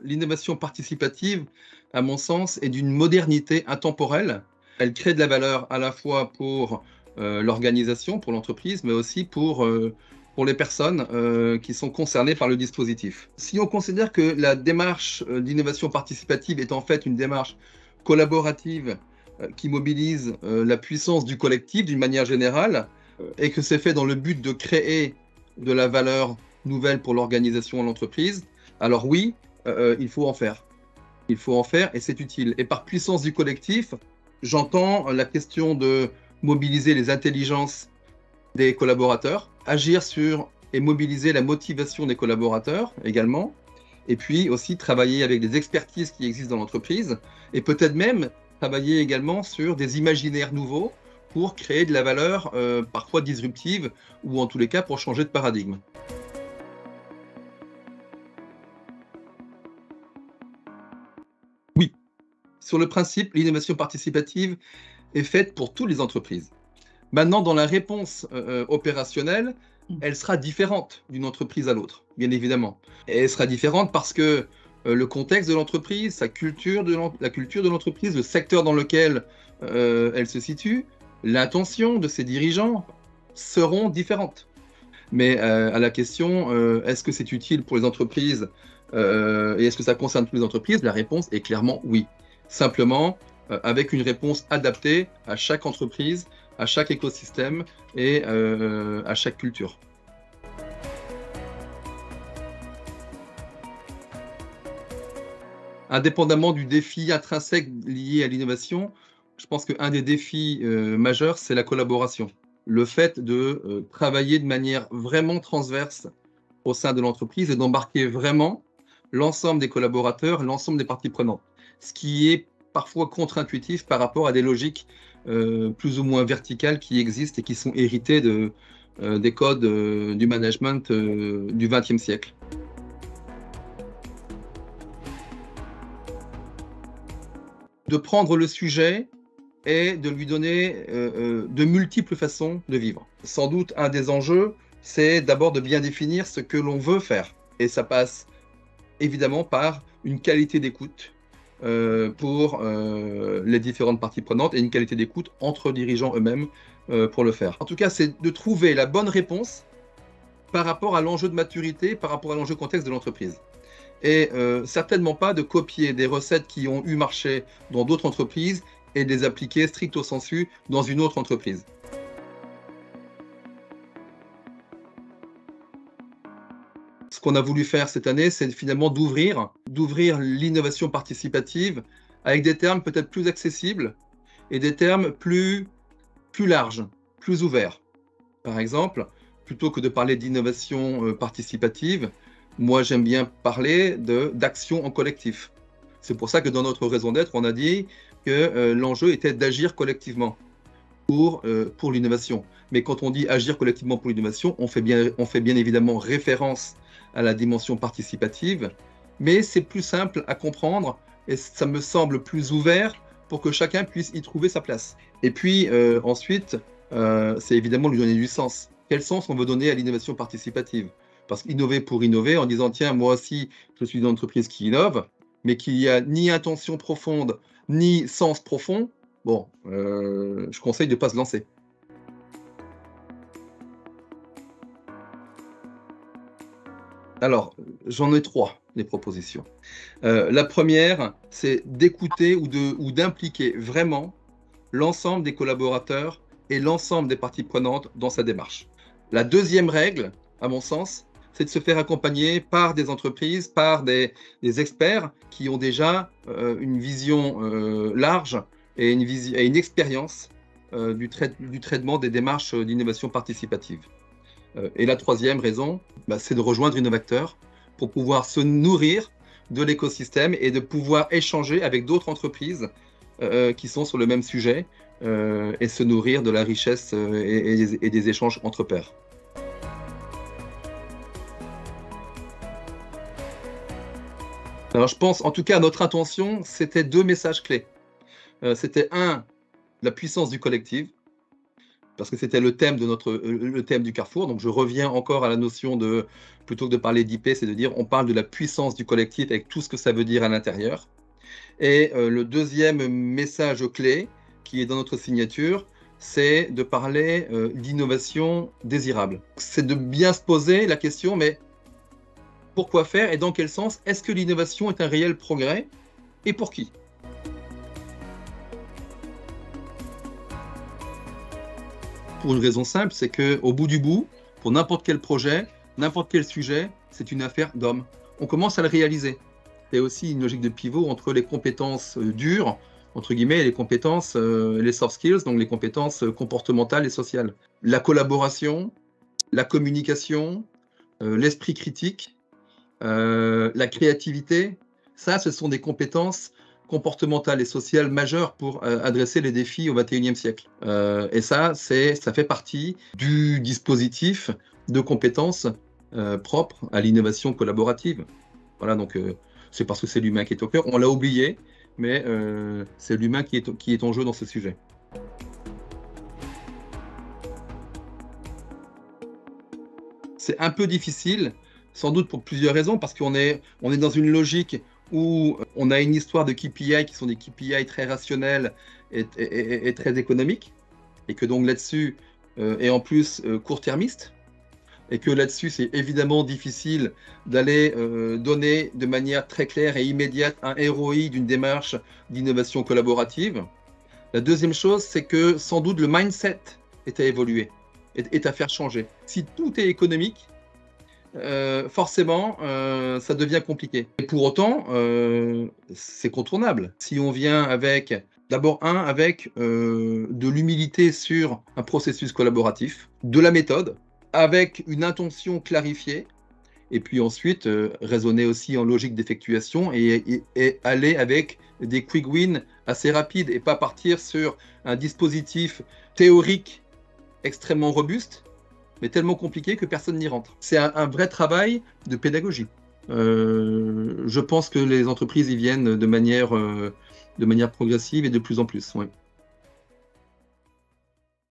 l'innovation participative, à mon sens, est d'une modernité intemporelle. Elle crée de la valeur à la fois pour l'organisation, pour l'entreprise, mais aussi pour les personnes qui sont concernées par le dispositif. Si on considère que la démarche d'innovation participative est en fait une démarche collaborative qui mobilise la puissance du collectif d'une manière générale, et que c'est fait dans le but de créer de la valeur nouvelle pour l'organisation et l'entreprise, alors oui, il faut en faire. Il faut en faire et c'est utile. Et par puissance du collectif, j'entends la question de mobiliser les intelligences des collaborateurs, agir sur et mobiliser la motivation des collaborateurs également, et puis aussi travailler avec des expertises qui existent dans l'entreprise, et peut-être même travailler également sur des imaginaires nouveaux pour créer de la valeur parfois disruptive, ou en tous les cas pour changer de paradigme. Oui, sur le principe, l'innovation participative est faite pour toutes les entreprises. Maintenant, dans la réponse opérationnelle, elle sera différente d'une entreprise à l'autre, bien évidemment. Et elle sera différente parce que le contexte de l'entreprise, la culture de l'entreprise, le secteur dans lequel elle se situe, l'intention de ses dirigeants seront différentes. Mais à la question, est-ce que c'est utile pour les entreprises et est-ce que ça concerne toutes les entreprises? La réponse est clairement oui. Simplement, avec une réponse adaptée à chaque entreprise, à chaque écosystème et à chaque culture. Indépendamment du défi intrinsèque lié à l'innovation, je pense qu'un des défis majeurs, c'est la collaboration. Le fait de travailler de manière vraiment transverse au sein de l'entreprise et d'embarquer vraiment l'ensemble des collaborateurs, l'ensemble des parties prenantes. Ce qui est parfois contre-intuitif par rapport à des logiques plus ou moins verticales qui existent et qui sont héritées des codes du management du XXe siècle. De prendre le sujet et de lui donner de multiples façons de vivre. Sans doute, un des enjeux, c'est d'abord de bien définir ce que l'on veut faire. Et ça passe évidemment par une qualité d'écoute pour les différentes parties prenantes et une qualité d'écoute entre dirigeants eux-mêmes pour le faire. En tout cas, c'est de trouver la bonne réponse par rapport à l'enjeu de maturité, par rapport à l'enjeu contexte de l'entreprise. Et certainement pas de copier des recettes qui ont eu marché dans d'autres entreprises et de les appliquer stricto sensu dans une autre entreprise. Ce qu'on a voulu faire cette année, c'est finalement d'ouvrir l'innovation participative avec des termes peut-être plus accessibles et des termes plus larges, plus ouverts. Par exemple, plutôt que de parler d'innovation participative, moi j'aime bien parler d'action en collectif. C'est pour ça que dans notre raison d'être, on a dit que l'enjeu était d'agir collectivement pour l'innovation. Mais quand on dit agir collectivement pour l'innovation, on fait bien évidemment référence à la dimension participative, mais c'est plus simple à comprendre et ça me semble plus ouvert pour que chacun puisse y trouver sa place. Et puis ensuite, c'est évidemment lui donner du sens. Quel sens on veut donner à l'innovation participative? Parce qu'innover pour innover, en disant tiens, moi aussi, je suis une entreprise qui innove, mais qu'il n'y a ni intention profonde, ni sens profond, bon, je conseille de ne pas se lancer. Alors, j'en ai 3, des propositions. La première, c'est d'écouter ou d'impliquer vraiment l'ensemble des collaborateurs et l'ensemble des parties prenantes dans sa démarche. La deuxième règle, à mon sens, c'est de se faire accompagner par des entreprises, par des experts qui ont déjà une vision large et une expérience du traitement des démarches d'innovation participative. Et la troisième raison, c'est de rejoindre Innovateur pour pouvoir se nourrir de l'écosystème et de pouvoir échanger avec d'autres entreprises qui sont sur le même sujet et se nourrir de la richesse et des échanges entre pairs. Alors je pense, en tout cas, notre intention, c'était 2 messages clés. C'était 1, la puissance du collectif, parce que c'était le thème le thème du Carrefour. Donc je reviens encore à la notion de, plutôt que de parler d'IP, c'est de dire on parle de la puissance du collectif avec tout ce que ça veut dire à l'intérieur. Et le deuxième message clé qui est dans notre signature, c'est de parler d'innovation désirable. C'est de bien se poser la question, mais pourquoi faire et dans quel sens? Est-ce que l'innovation est un réel progrès et pour qui? Pour une raison simple, c'est qu'au bout du bout, pour n'importe quel projet, n'importe quel sujet, c'est une affaire d'hommes. On commence à le réaliser. Il y a aussi une logique de pivot entre les compétences dures, entre guillemets, et les compétences, les soft skills, donc les compétences comportementales et sociales. La collaboration, la communication, l'esprit critique, la créativité, ça, ce sont des compétences comportementales et sociales majeures pour adresser les défis au XXIe siècle. Et ça fait partie du dispositif de compétences propres à l'innovation collaborative. Voilà, donc c'est parce que c'est l'humain qui est au cœur. On l'a oublié, mais c'est l'humain qui est en jeu dans ce sujet. C'est un peu difficile, sans doute pour plusieurs raisons, parce qu'on est dans une logique où on a une histoire de KPI qui sont des KPI très rationnels et très économiques, et que donc là-dessus, et en plus court-termiste, et que là-dessus, c'est évidemment difficile d'aller donner de manière très claire et immédiate un ROI d'une démarche d'innovation collaborative. La deuxième chose, c'est que sans doute le mindset est à évoluer, est à faire changer. Si tout est économique, forcément, ça devient compliqué. Et pour autant, c'est contournable. Si on vient avec, d'abord avec de l'humilité sur un processus collaboratif, de la méthode, avec une intention clarifiée, et puis ensuite raisonner aussi en logique d'effectuation et aller avec des quick wins assez rapides et pas partir sur un dispositif théorique extrêmement robuste, mais tellement compliqué que personne n'y rentre. C'est un vrai travail de pédagogie. Je pense que les entreprises y viennent de manière progressive et de plus en plus. Ouais.